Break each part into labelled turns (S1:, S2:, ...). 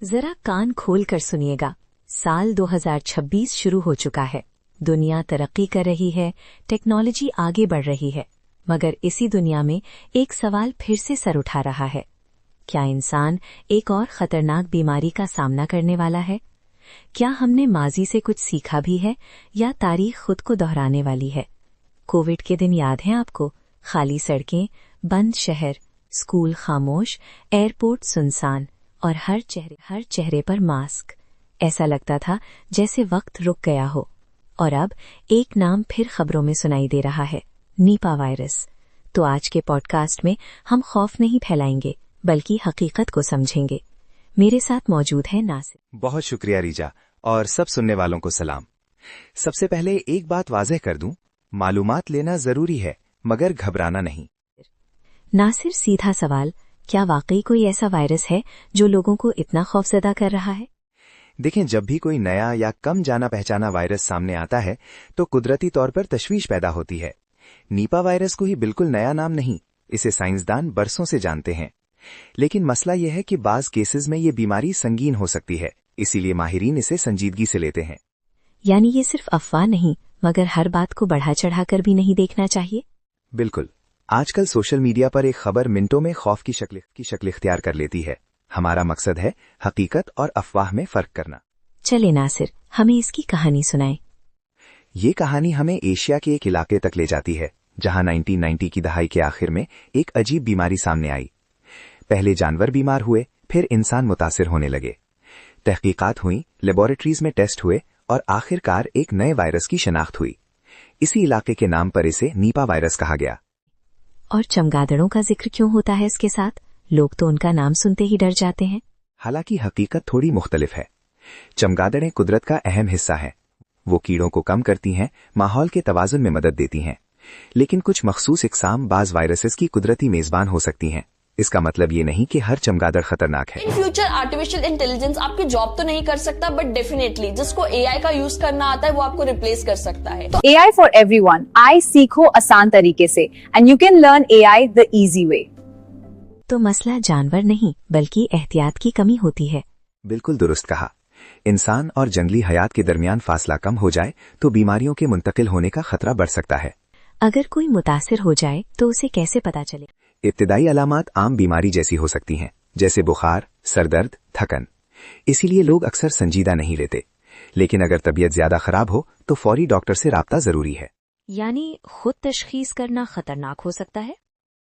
S1: जरा कान खोल कर सुनिएगा। साल 2026 शुरू हो चुका है। दुनिया तरक्की कर रही है, टेक्नोलॉजी आगे बढ़ रही है, मगर इसी दुनिया में एक सवाल फिर से सर उठा रहा है। क्या इंसान एक और खतरनाक बीमारी का सामना करने वाला है? क्या हमने माजी से कुछ सीखा भी है या तारीख खुद को दोहराने वाली है? कोविड के दिन याद हैं आपको? खाली सड़कें, बंद शहर, स्कूल खामोश, एयरपोर्ट सुनसान और हर चेहरे पर मास्क। ऐसा लगता था जैसे वक्त रुक गया हो। और अब एक नाम फिर खबरों में सुनाई दे रहा है, नीपा वायरस। तो आज के पॉडकास्ट में हम खौफ नहीं फैलाएंगे बल्कि हकीकत को समझेंगे। मेरे साथ मौजूद है नासिर।
S2: बहुत शुक्रिया रीजा, और सब सुनने वालों को सलाम। सबसे पहले एक बात वाज़ेह कर दूं, मालूमात लेना जरूरी है मगर घबराना नहीं।
S1: नासिर, सीधा सवाल, क्या वाकई कोई ऐसा वायरस है जो लोगों को इतना खौफजदा कर रहा है?
S2: देखें, जब भी कोई नया या कम जाना पहचाना वायरस सामने आता है तो कुदरती तौर पर तशवीश पैदा होती है। नीपा वायरस को ही बिल्कुल नया नाम नहीं, इसे साइंसदान बरसों से जानते हैं। लेकिन मसला यह है कि बाज केसेस में ये बीमारी संगीन हो सकती है, इसीलिए माहिरीन इसे संजीदगी से लेते हैं।
S1: यानी ये सिर्फ अफवाह नहीं, मगर हर बात को बढ़ा चढ़ाकर भी नहीं देखना चाहिए।
S2: बिल्कुल। आजकल सोशल मीडिया पर एक खबर मिनटों में खौफ की शक्ल इख्तियार कर लेती है। हमारा मकसद है हकीकत और अफवाह में फर्क करना।
S1: चले नासिर, हमें इसकी कहानी सुनाएं।
S2: ये कहानी हमें एशिया के एक इलाके तक ले जाती है जहां 1990 की दहाई के आखिर में एक अजीब बीमारी सामने आई। पहले जानवर बीमार हुए, फिर इंसान मुतासिर होने लगे। तहकीकात हुई, लेबोरेटरीज में टेस्ट हुए और आखिरकार एक नए वायरस की शनाख्त हुई। इसी इलाके के नाम पर इसे नीपा वायरस कहा गया।
S1: और चमगादड़ों का जिक्र क्यों होता है इसके साथ? लोग तो उनका नाम सुनते ही डर जाते हैं।
S2: हालांकि हकीकत थोड़ी मुख्तलिफ है। चमगादड़ें कुदरत का अहम हिस्सा हैं। वो कीड़ों को कम करती हैं, माहौल के तवाजुन में मदद देती हैं। लेकिन कुछ मखसूस इकसाम बाज वायरसेस की कुदरती मेजबान हो सकती हैं। इसका मतलब ये नहीं कि हर चमगादड़ खतरनाक है।
S3: इन फ्यूचर आर्टिफिशियल इंटेलिजेंस आपकी जॉब तो नहीं कर सकता, बट डेफिनेटली जिसको एआई का यूज करना आता है वो आपको रिप्लेस कर सकता है।
S4: तो एआई फॉर एवरीवन, आई सीखो आसान तरीके से, and you can learn AI the easy way.
S1: तो मसला जानवर नहीं बल्कि एहतियात की कमी होती है।
S2: बिल्कुल दुरुस्त कहा। इंसान और जंगली हयात के दरमियान फासला कम हो जाए तो बीमारियों के मुंतकिल होने का खतरा बढ़ सकता है।
S1: अगर कोई मुतासिर हो जाए तो उसे कैसे पता चले?
S2: इब्तिदाई अलामात आम बीमारी जैसी हो सकती हैं, जैसे बुखार, सरदर्द, थकन। इसीलिए लोग अक्सर संजीदा नहीं लेते। लेकिन अगर तबीयत ज्यादा खराब हो तो फौरी डॉक्टर से राब्ता जरूरी है।
S1: यानी खुद तशखीस करना खतरनाक हो सकता है?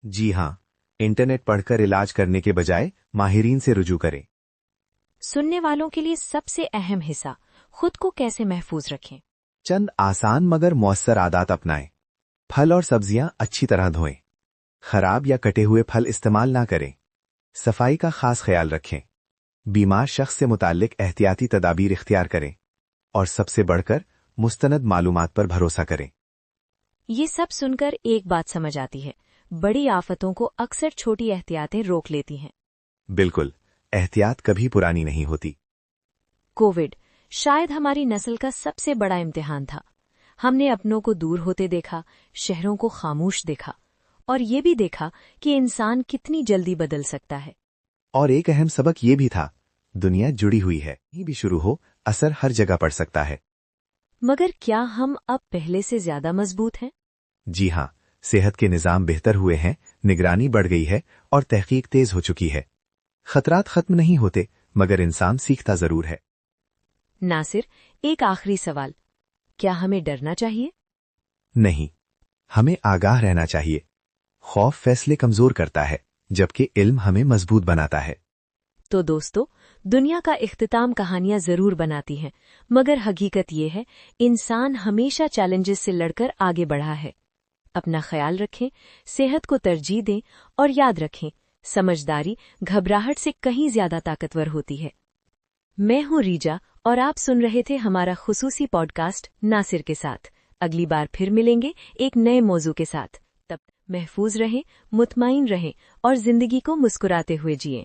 S2: जी हाँ, इंटरनेट पढ़कर इलाज करने के बजाय माहिरीन से रुजू करें।
S1: सुनने वालों के लिए सबसे अहम हिस्सा, खुद को कैसे महफूज रखें।
S2: चंद आसान मगर मौसर आदत अपनाएं। फल और सब्जियां अच्छी तरह धोएं। खराब या कटे हुए फल इस्तेमाल ना करें। सफाई का खास ख्याल रखें। बीमार शख्स से मुताल्लिक एहतियाती तदाबीर इख्तियार करें। और सबसे बढ़कर मुस्तनद मालूमात पर भरोसा करें।
S1: ये सब सुनकर एक बात समझ आती है, बड़ी आफतों को अक्सर छोटी एहतियातें रोक लेती हैं।
S2: बिल्कुल, एहतियात कभी पुरानी नहीं होती।
S1: कोविड शायद हमारी नस्ल का सबसे बड़ा इम्तिहान था। हमने अपनों को दूर होते देखा, शहरों को खामोश देखा, और ये भी देखा कि इंसान कितनी जल्दी बदल सकता है।
S2: और एक अहम सबक ये भी था, दुनिया जुड़ी हुई है, कहीं भी शुरू हो असर हर जगह पड़ सकता है।
S1: मगर क्या हम अब पहले से ज्यादा मजबूत हैं?
S2: जी हाँ, सेहत के निजाम बेहतर हुए हैं, निगरानी बढ़ गई है और तहकीक तेज हो चुकी है। खतरात खत्म नहीं होते, मगर इंसान सीखता जरूर है।
S1: नासिर, एक आखिरी सवाल, क्या हमें डरना चाहिए?
S2: नहीं, हमें आगाह रहना चाहिए। खौफ फैसले कमजोर करता है, जबकि इल्म हमें मजबूत बनाता है।
S1: तो दोस्तों, दुनिया का इख्तिताम कहानियां जरूर बनाती हैं, मगर हकीकत ये है, इंसान हमेशा चैलेंजेस से लड़कर आगे बढ़ा है। अपना ख्याल रखें, सेहत को तरजीह दें और याद रखें, समझदारी घबराहट से कहीं ज्यादा ताकतवर होती है। मैं हूं रीजा और आप सुन रहे थे हमारा खुसूसी पॉडकास्ट नासिर के साथ। अगली बार फिर मिलेंगे एक नए मौजू के साथ। तब महफूज रहें, मुतमईन रहें और जिंदगी को मुस्कुराते हुए जिएं।